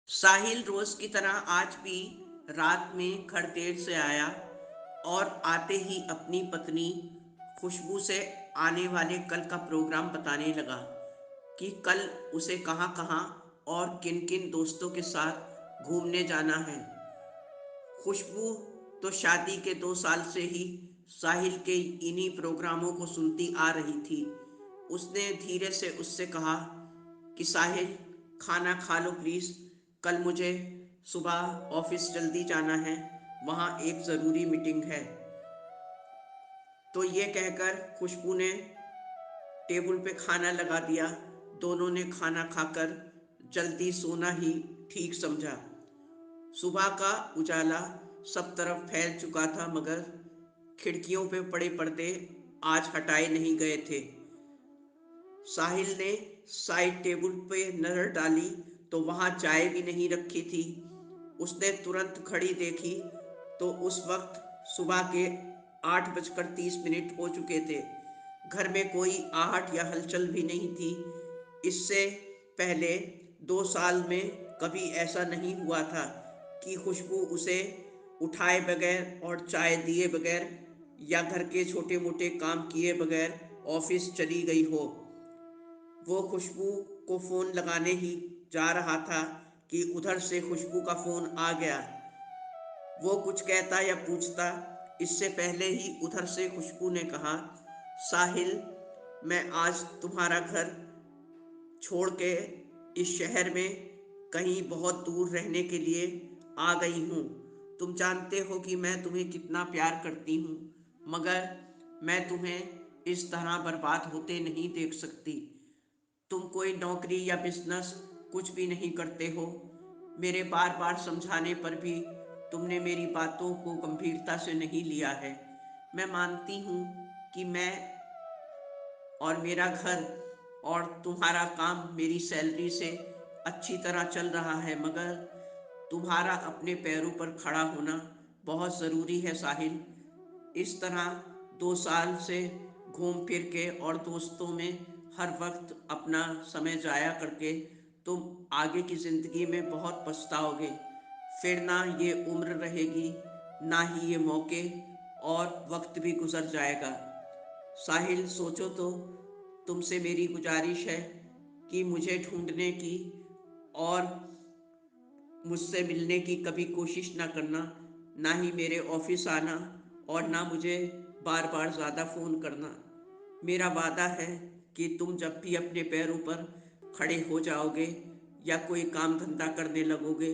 साहिल रोज की तरह आज भी रात में घर देर से आया और आते ही अपनी पत्नी खुशबू से आने वाले कल का प्रोग्राम बताने लगा कि कल उसे कहाँ कहाँ और किन किन दोस्तों के साथ घूमने जाना है। खुशबू तो शादी के 2 साल से ही साहिल के इन्हीं प्रोग्रामों को सुनती आ रही थी। उसने धीरे से उससे कहा कि साहिल, खाना खा लो प्लीज़। कल मुझे सुबह ऑफिस जल्दी जाना है, वहाँ एक ज़रूरी मीटिंग है। तो ये कहकर खुशबू ने टेबल पे खाना लगा दिया। दोनों ने खाना खाकर जल्दी सोना ही ठीक समझा। सुबह का उजाला सब तरफ फैल चुका था, मगर खिड़कियों पे पड़े पर्दे आज हटाए नहीं गए थे। साहिल ने साइड टेबल पे नजर डाली तो वहां चाय भी नहीं रखी थी। उसने तुरंत घड़ी देखी तो उस वक्त सुबह के 8:30 हो चुके थे। घर में कोई आहट या हलचल भी नहीं थी। इससे पहले 2 साल में कभी ऐसा नहीं हुआ था कि खुशबू उसे उठाए बगैर और चाय दिए बगैर या घर के छोटे मोटे काम किए बगैर ऑफिस चली गई हो। वो खुशबू को फ़ोन लगाने ही जा रहा था कि उधर से खुशबू का फ़ोन आ गया। वो कुछ कहता या पूछता, इससे पहले ही उधर से खुशबू ने कहा, साहिल, मैं आज तुम्हारा घर छोड़ के इस शहर में कहीं बहुत दूर रहने के लिए आ गई हूँ। तुम जानते हो कि मैं तुम्हें कितना प्यार करती हूँ, मगर मैं तुम्हें इस तरह बर्बाद होते नहीं देख सकती। तुम कोई नौकरी या बिजनेस कुछ भी नहीं करते हो। मेरे बार बार समझाने पर भी तुमने मेरी बातों को गंभीरता से नहीं लिया है। मैं मानती हूँ कि मैं और मेरा घर और तुम्हारा काम मेरी सैलरी से अच्छी तरह चल रहा है, मगर तुम्हारा अपने पैरों पर खड़ा होना बहुत ज़रूरी है साहिल। इस तरह 2 साल से घूम फिर के और दोस्तों में हर वक्त अपना समय जाया करके तुम आगे की ज़िंदगी में बहुत पछताओगे। फिर ना ये उम्र रहेगी, ना ही ये मौके, और वक्त भी गुजर जाएगा। साहिल, सोचो तो, तुमसे मेरी गुजारिश है कि मुझे ढूंढने की और मुझसे मिलने की कभी कोशिश ना करना, ना ही मेरे ऑफिस आना, और ना मुझे बार बार ज़्यादा फ़ोन करना। मेरा वादा है कि तुम जब भी अपने पैरों पर खड़े हो जाओगे या कोई काम धंधा करने लगोगे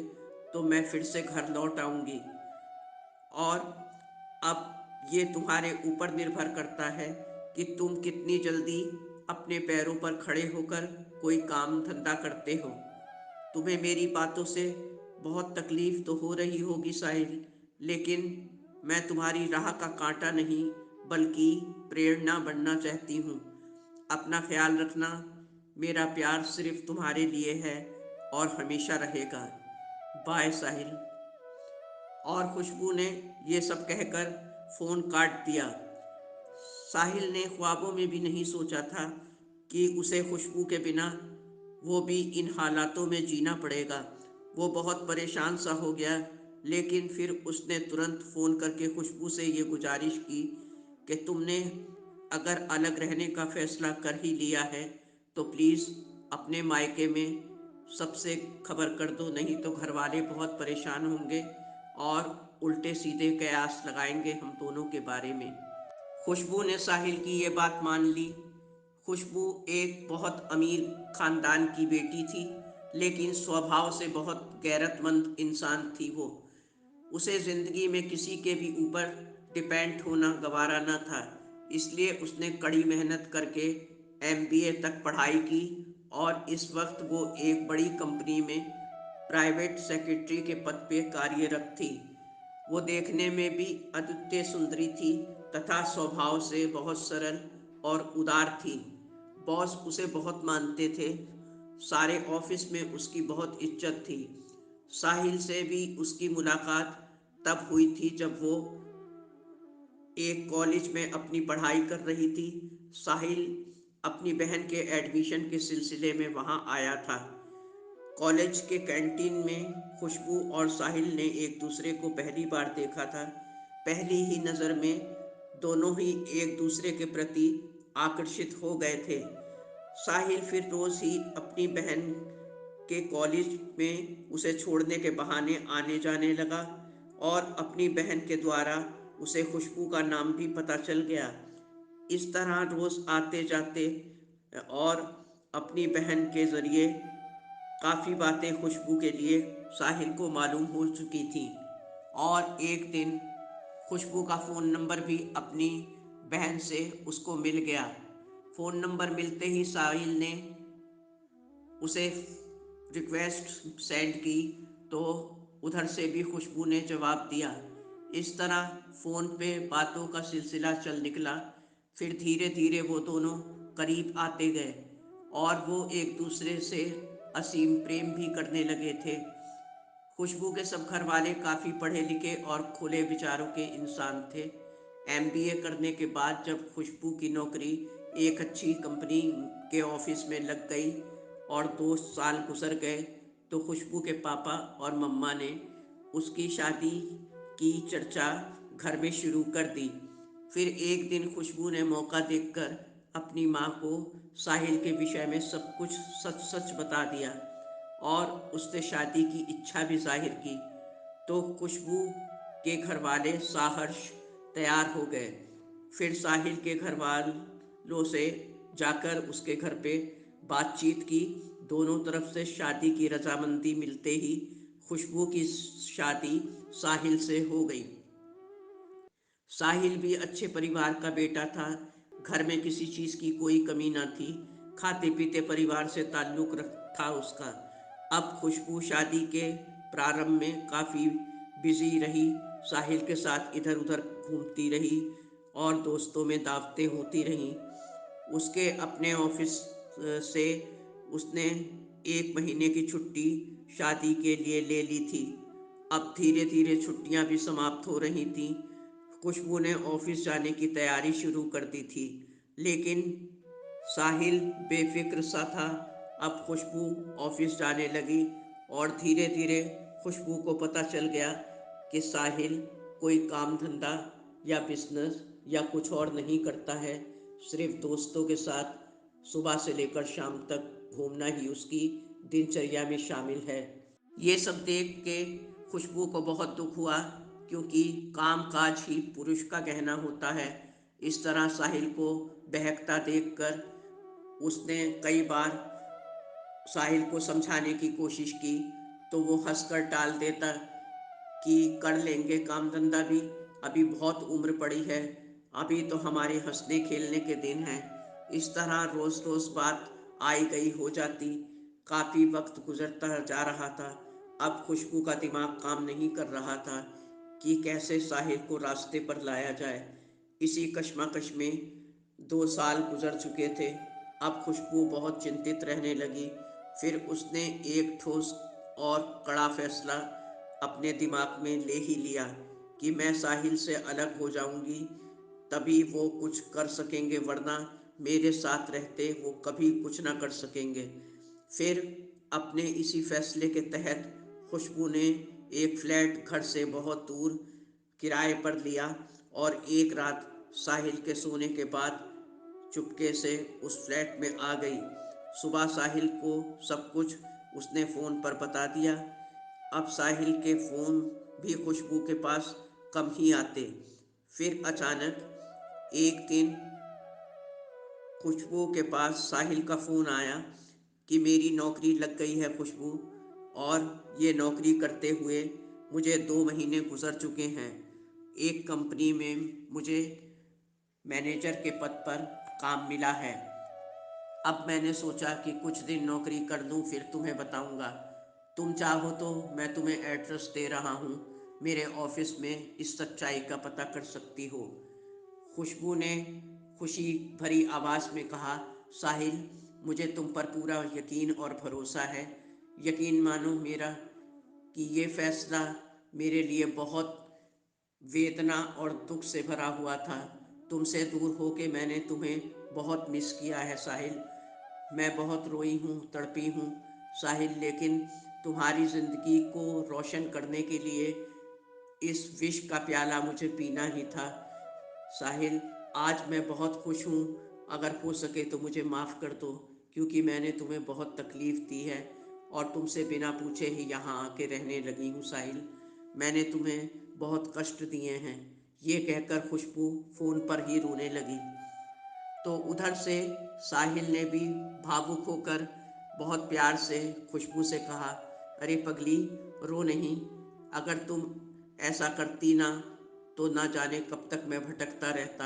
तो मैं फिर से घर लौट आऊँगी। और अब ये तुम्हारे ऊपर निर्भर करता है कि तुम कितनी जल्दी अपने पैरों पर खड़े होकर कोई काम धंधा करते हो। तुम्हें मेरी बातों से बहुत तकलीफ तो हो रही होगी साहिल, लेकिन मैं तुम्हारी राह का कांटा नहीं बल्कि प्रेरणा बनना चाहती हूँ। अपना ख्याल रखना। मेरा प्यार सिर्फ तुम्हारे लिए है और हमेशा रहेगा। बाय साहिल। और खुशबू ने ये सब कहकर फ़ोन काट दिया। साहिल ने ख्वाबों में भी नहीं सोचा था कि उसे खुशबू के बिना वो भी इन हालातों में जीना पड़ेगा। वो बहुत परेशान सा हो गया, लेकिन फिर उसने तुरंत फ़ोन करके खुशबू से ये गुजारिश की कि तुमने अगर अलग रहने का फ़ैसला कर ही लिया है तो प्लीज़ अपने मायके में सबसे खबर कर दो, नहीं तो घर वाले बहुत परेशान होंगे और उल्टे सीधे कयास लगाएंगे हम दोनों के बारे में। खुशबू ने साहिल की ये बात मान ली। खुशबू एक बहुत अमीर खानदान की बेटी थी, लेकिन स्वभाव से बहुत गैरतमंद इंसान थी वो। उसे ज़िंदगी में किसी के भी ऊपर डिपेंड होना गवारा न था। इसलिए उसने कड़ी मेहनत करके एमबीए तक पढ़ाई की और इस वक्त वो एक बड़ी कंपनी में प्राइवेट सेक्रेटरी के पद पे कार्यरत थी। वो देखने में भी अद्वितीय सुंदरी थी तथा स्वभाव से बहुत सरल और उदार थी। बॉस उसे बहुत मानते थे। सारे ऑफिस में उसकी बहुत इज्जत थी। साहिल से भी उसकी मुलाकात तब हुई थी जब वो एक कॉलेज में अपनी पढ़ाई कर रही थी। साहिल अपनी बहन के एडमिशन के सिलसिले में वहाँ आया था। कॉलेज के कैंटीन में खुशबू और साहिल ने एक दूसरे को पहली बार देखा था। पहली ही नज़र में दोनों ही एक दूसरे के प्रति आकर्षित हो गए थे। साहिल फिर रोज़ ही अपनी बहन के कॉलेज में उसे छोड़ने के बहाने आने जाने लगा और अपनी बहन के द्वारा उसे खुशबू का नाम भी पता चल गया। इस तरह रोज़ आते जाते और अपनी बहन के ज़रिए काफ़ी बातें खुशबू के लिए साहिल को मालूम हो चुकी थी। और एक दिन खुशबू का फ़ोन नंबर भी अपनी बहन से उसको मिल गया। फ़ोन नंबर मिलते ही साहिल ने उसे रिक्वेस्ट सेंड की तो उधर से भी खुशबू ने जवाब दिया। इस तरह फ़ोन पे बातों का सिलसिला चल निकला। फिर धीरे धीरे वो दोनों करीब आते गए और वो एक दूसरे से असीम प्रेम भी करने लगे थे। खुशबू के सब घर वाले काफ़ी पढ़े लिखे और खुले विचारों के इंसान थे। एमबीए करने के बाद जब खुशबू की नौकरी एक अच्छी कंपनी के ऑफिस में लग गई और 2 साल गुजर गए तो खुशबू के पापा और मम्मा ने उसकी शादी की चर्चा घर में शुरू कर दी। फिर एक दिन खुशबू ने मौका देखकर अपनी माँ को साहिल के विषय में सब कुछ सच सच बता दिया और उससे शादी की इच्छा भी जाहिर की। तो खुशबू के घर वाले सहर्ष तैयार हो गए। फिर साहिल के घर वालों से जाकर उसके घर पे बातचीत की। दोनों तरफ से शादी की रजामंदी मिलते ही खुशबू की शादी साहिल से हो गई। साहिल भी अच्छे परिवार का बेटा था। घर में किसी चीज़ की कोई कमी ना थी। खाते पीते परिवार से ताल्लुक़ था उसका। अब खुशबू शादी के प्रारंभ में काफ़ी बिजी रही। साहिल के साथ इधर उधर घूमती रही और दोस्तों में दावतें होती रहीं। उसके अपने ऑफिस से उसने 1 महीने की छुट्टी शादी के लिए ले ली थी। अब धीरे धीरे छुट्टियां भी समाप्त हो रही थीं। खुशबू ने ऑफिस जाने की तैयारी शुरू कर दी थी, लेकिन साहिल बेफिक्र सा था। अब खुशबू ऑफिस जाने लगी और धीरे धीरे खुशबू को पता चल गया कि साहिल कोई काम धंधा या बिजनेस या कुछ और नहीं करता है। सिर्फ दोस्तों के साथ सुबह से लेकर शाम तक घूमना ही उसकी दिनचर्या में शामिल है। ये सब देख के खुशबू को बहुत दुख हुआ, क्योंकि काम काज ही पुरुष का गहना होता है। इस तरह साहिल को बहकता देखकर उसने कई बार साहिल को समझाने की कोशिश की तो वो हंसकर टाल देता कि कर लेंगे काम धंधा भी, अभी बहुत उम्र पड़ी है, अभी तो हमारे हंसने खेलने के दिन हैं। इस तरह रोज़ रोज़ बात आई गई हो जाती। काफ़ी वक्त गुजरता जा रहा था। अब खुशबू का दिमाग काम नहीं कर रहा था कि कैसे साहिल को रास्ते पर लाया जाए। इसी कश्मकश में 2 साल गुजर चुके थे। अब खुशबू बहुत चिंतित रहने लगी। फिर उसने एक ठोस और कड़ा फैसला अपने दिमाग में ले ही लिया कि मैं साहिल से अलग हो जाऊंगी, तभी वो कुछ कर सकेंगे, वरना मेरे साथ रहते वो कभी कुछ ना कर सकेंगे। फिर अपने इसी फैसले के तहत खुशबू ने एक फ्लैट घर से बहुत दूर किराए पर लिया और एक रात साहिल के सोने के बाद चुपके से उस फ्लैट में आ गई। सुबह साहिल को सब कुछ उसने फ़ोन पर बता दिया। अब साहिल के फ़ोन भी खुशबू के पास कम ही आते। फिर अचानक एक दिन खुशबू के पास साहिल का फ़ोन आया कि मेरी नौकरी लग गई है खुशबू, और ये नौकरी करते हुए मुझे 2 महीने गुजर चुके हैं। एक कंपनी में मुझे मैनेजर के पद पर काम मिला है। अब मैंने सोचा कि कुछ दिन नौकरी कर लूँ फिर तुम्हें बताऊँगा। तुम चाहो तो मैं तुम्हें एड्रेस दे रहा हूँ, मेरे ऑफिस में इस सच्चाई का पता कर सकती हो। खुशबू ने खुशी भरी आवाज़ में कहा, साहिल, मुझे तुम पर पूरा यकीन और भरोसा है। यकीन मानो मेरा कि ये फैसला मेरे लिए बहुत वेदना और दुख से भरा हुआ था। तुमसे दूर होके मैंने तुम्हें बहुत मिस किया है साहिल। मैं बहुत रोई हूँ, तड़पी हूँ। साहिल, लेकिन तुम्हारी ज़िंदगी को रोशन करने के लिए इस विष का प्याला मुझे पीना ही था। साहिल, आज मैं बहुत खुश हूँ। अगर हो सके तो मुझे माफ़ कर दो, क्योंकि मैंने तुम्हें बहुत तकलीफ़ दी है और तुमसे बिना पूछे ही यहाँ आके रहने लगी हूँ। साहिल, मैंने तुम्हें बहुत कष्ट दिए हैं। ये कहकर खुशबू फ़ोन पर ही रोने लगी। तो उधर से साहिल ने भी भावुक होकर बहुत प्यार से खुशबू से कहा, अरे पगली, रो नहीं। अगर तुम ऐसा करती ना तो ना जाने कब तक मैं भटकता रहता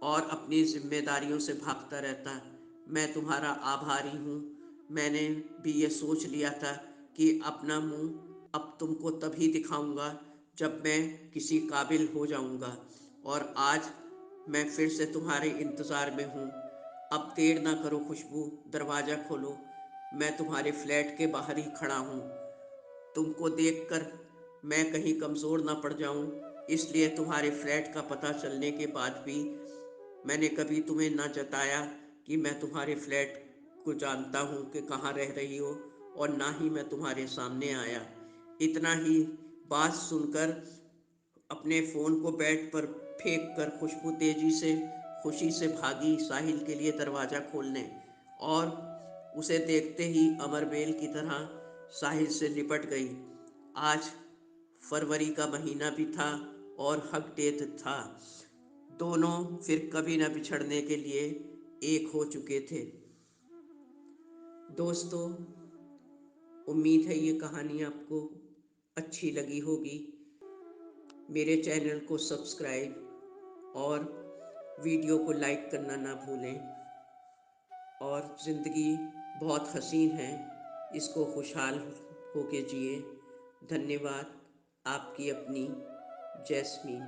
और अपनी जिम्मेदारियों से भागता रहता। मैं तुम्हारा आभारी हूँ। मैंने भी ये सोच लिया था कि अपना मुंह अब तुमको तभी दिखाऊंगा जब मैं किसी काबिल हो जाऊंगा, और आज मैं फिर से तुम्हारे इंतज़ार में हूँ। अब देर ना करो खुशबू, दरवाज़ा खोलो। मैं तुम्हारे फ्लैट के बाहर ही खड़ा हूँ। तुमको देखकर मैं कहीं कमज़ोर ना पड़ जाऊँ, इसलिए तुम्हारे फ्लैट का पता चलने के बाद भी मैंने कभी तुम्हें ना जताया कि मैं तुम्हारे फ्लैट को जानता हूँ कि कहाँ रह रही हो, और ना ही मैं तुम्हारे सामने आया। इतना ही बात सुनकर अपने फ़ोन को बेड पर फेंक कर खुशबू तेज़ी से खुशी से भागी साहिल के लिए दरवाज़ा खोलने, और उसे देखते ही अमरबेल की तरह साहिल से लिपट गई। आज फरवरी का महीना भी था और हक डेट था। दोनों फिर कभी न बिछड़ने के लिए एक हो चुके थे। दोस्तों, उम्मीद है ये कहानी आपको अच्छी लगी होगी। मेरे चैनल को सब्सक्राइब और वीडियो को लाइक करना ना भूलें। और ज़िंदगी बहुत हसीन है, इसको खुशहाल होके जिए। धन्यवाद। आपकी अपनी जैस्मीन।